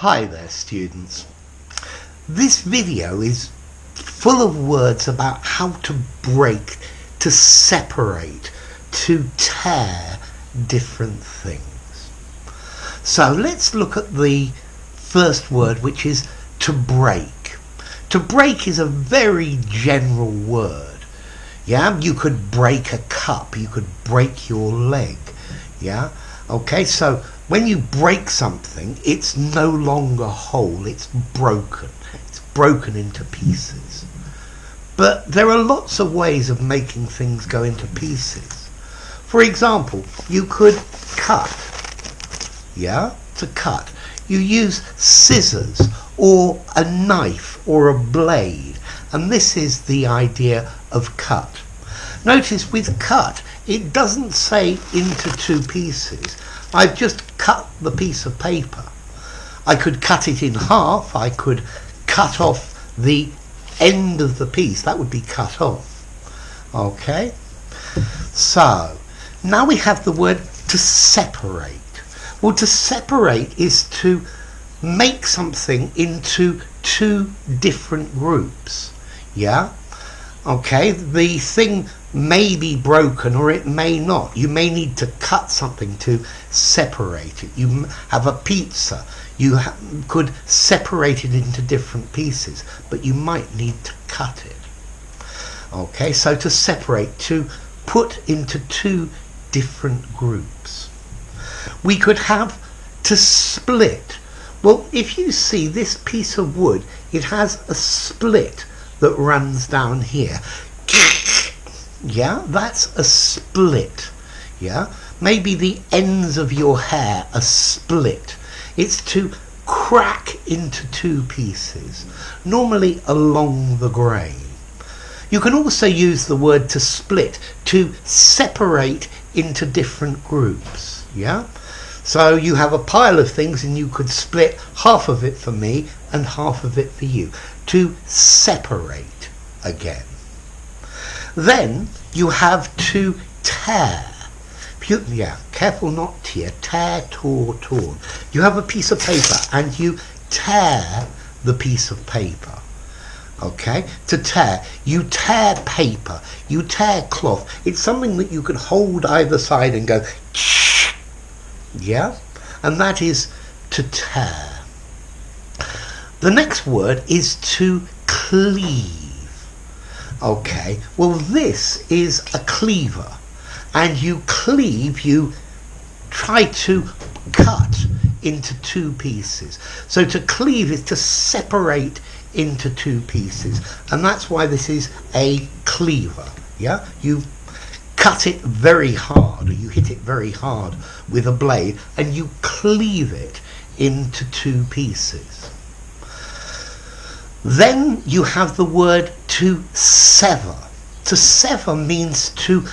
Hi there students. This video is full of words about how to break, to separate, to tear different things. So let's look at the first word, which is to break. To break is a very general word. Yeah, you could break a cup, you could break your leg. Yeah, okay, so when you break something, it's no longer whole, it's broken. It's broken into pieces. But there are lots of ways of making things go into pieces. For example, you could cut. Yeah, to cut. You use scissors or a knife or a blade. And this is the idea of cut. Notice with cut, it doesn't say into two pieces. I've just cut the piece of paper. I could cut it in half. I could cut off the end of the piece. That would be cut off. Okay? So, now we have the word to separate. Well, to separate is to make something into two different groups. Yeah? Okay, the thing may be broken or it may not. You may need to cut something to separate it. You have a pizza. You could separate it into different pieces, but you might need to cut it. Okay, so to separate, to put into two different groups. We could have to split. Well, if you see this piece of wood, it has a split that runs down here. Yeah, that's a split. Yeah, maybe the ends of your hair are split. It's to crack into two pieces, normally along the grain. You can also use the word to split, to separate into different groups. Yeah, so you have a pile of things and you could split half of it for me and half of it for you. To separate again. Then you have to tear. Yeah, careful not tear. Tear, tore, torn. You have a piece of paper and you tear the piece of paper. Okay? To tear. You tear paper. You tear cloth. It's something that you could hold either side and go, yeah? And that is to tear. The next word is to cleave. Okay, well this is a cleaver. And you cleave, you try to cut into two pieces. So to cleave is to separate into two pieces. And that's why this is a cleaver. Yeah, you cut it very hard, or you hit it very hard with a blade, and you cleave it into two pieces. Then you have the word to sever. To sever means to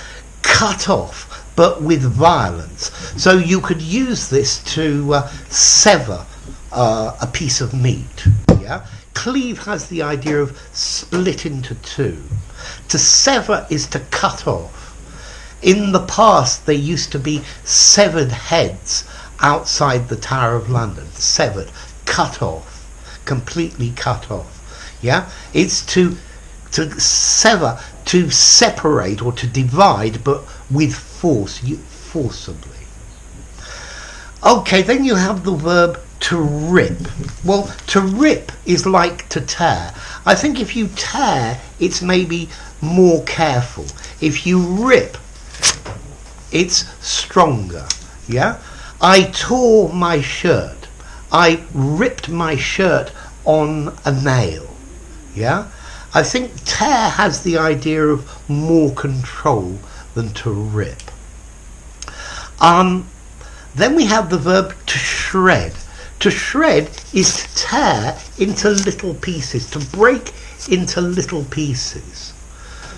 cut off, but with violence. So you could use this to sever a piece of meat. Yeah? Cleave has the idea of split into two. To sever is to cut off. In the past, there used to be severed heads outside the Tower of London. Severed, cut off, completely cut off. Yeah, it's to sever, to separate or to divide, but with force, forcibly. Okay, then you have the verb to rip. Well, to rip is like to tear. I think if you tear, it's maybe more careful. If you rip, it's stronger. Yeah, I tore my shirt. I ripped my shirt on a nail. Yeah, I think tear has the idea of more control than to rip. Then we have the verb to shred. To shred is to tear into little pieces, to break into little pieces.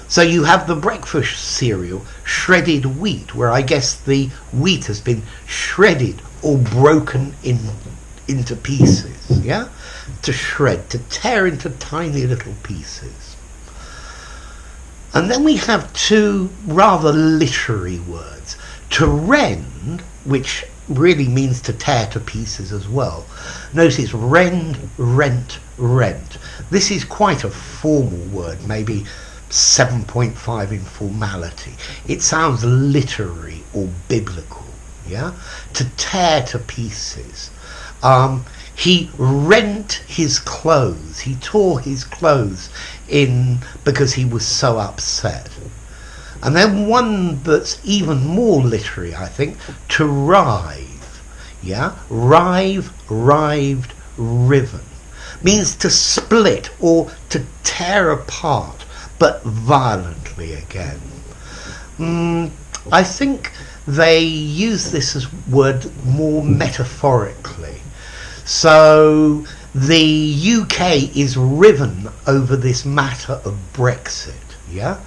So you have the breakfast cereal, shredded wheat, where I guess the wheat has been shredded or broken into pieces. Yeah? To shred, to tear into tiny little pieces. And then we have two rather literary words. To rend, which really means to tear to pieces as well. Notice rend, rent, rent. This is quite a formal word, maybe 7.5 in formality. It sounds literary or biblical, yeah? To tear to pieces. He rent his clothes. He tore his clothes in because he was so upset. And then one that's even more literary, I think, to rive. Yeah? Rive, rived, riven. Means to split or to tear apart, but violently again. I think they use this as word more metaphorically. So the UK is riven over this matter of Brexit, yeah?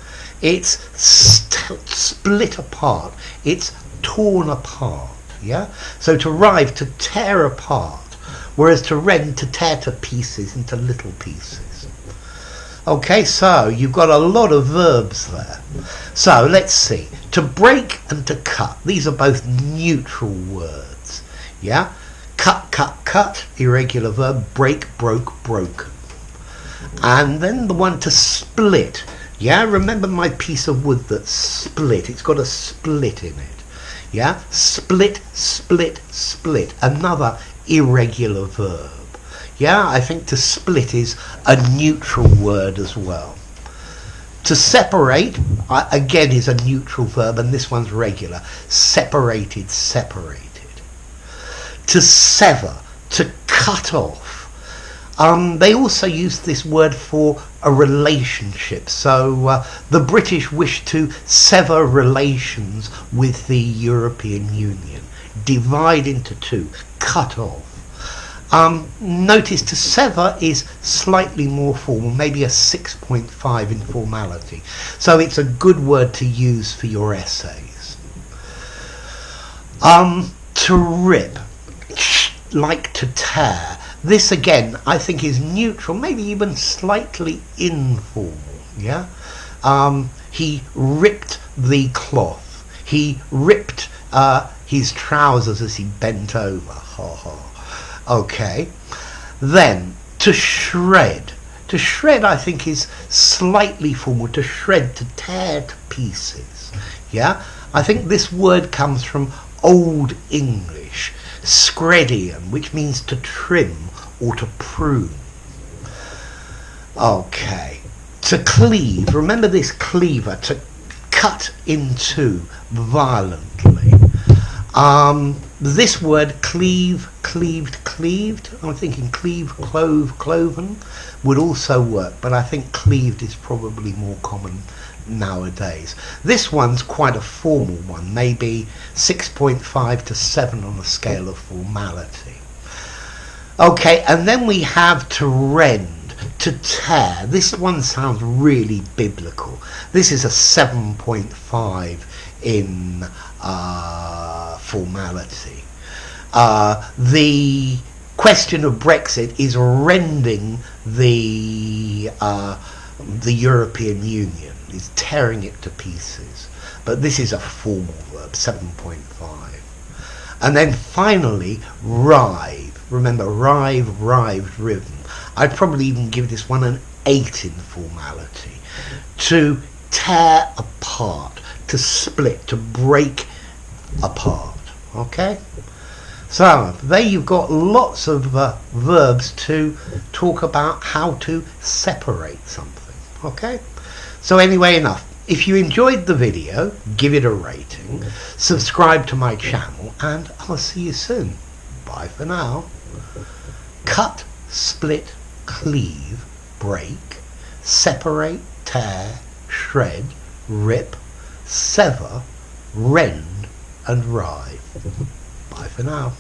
It's split apart, it's torn apart, yeah? So to rive, to tear apart, whereas to rend, to tear to pieces, into little pieces. Okay, so you've got a lot of verbs there. So let's see. To break and to cut, these are both neutral words, yeah? Cut, cut, cut, irregular verb. Break, broke, broken. And then the one to split. Yeah, remember my piece of wood that's split. It's got a split in it. Yeah, split, split, split. Another irregular verb. Yeah, I think to split is a neutral word as well. To separate, again, is a neutral verb, and this one's regular. Separated, separated. To sever, to cut off. They also use this word for a relationship. So the British wish to sever relations with the European Union. Divide into two, cut off. Notice to sever is slightly more formal, maybe a 6.5 in formality. So it's a good word to use for your essays. To rip, like to tear. This again, I think, is neutral, maybe even slightly informal. Yeah, he ripped the cloth. He ripped his trousers as he bent over. Ha ha. Okay. Then to shred. To shred, I think, is slightly formal. To shred, to tear to pieces. Yeah, I think this word comes from Old English, scredian, which means to trim or to prune. Okay. To cleave. Remember this cleaver, to cut in two violently. This word cleave, cleaved, cleaved. I'm thinking cleave, clove, cloven would also work, but I think cleaved is probably more common nowadays. This one's quite a formal one, maybe 6.5 to 7 on a scale of formality. Okay, and then we have to rend, to tear. This one sounds really biblical. This is a 7.5 in formality. The question of Brexit is rending the European Union, is tearing it to pieces. But this is a formal verb, 7.5. And then finally, rive. Remember, rive, rived, riven. I'd probably even give this one an 8 in formality. To tear apart, to split, to break apart. Okay? So, there you've got lots of verbs to talk about how to separate something. Okay? So anyway, enough. If you enjoyed the video, give it a rating, subscribe to my channel, and I'll see you soon. Bye for now. Cut, split, cleave, break, separate, tear, shred, rip, sever, rend, and rive. Bye for now.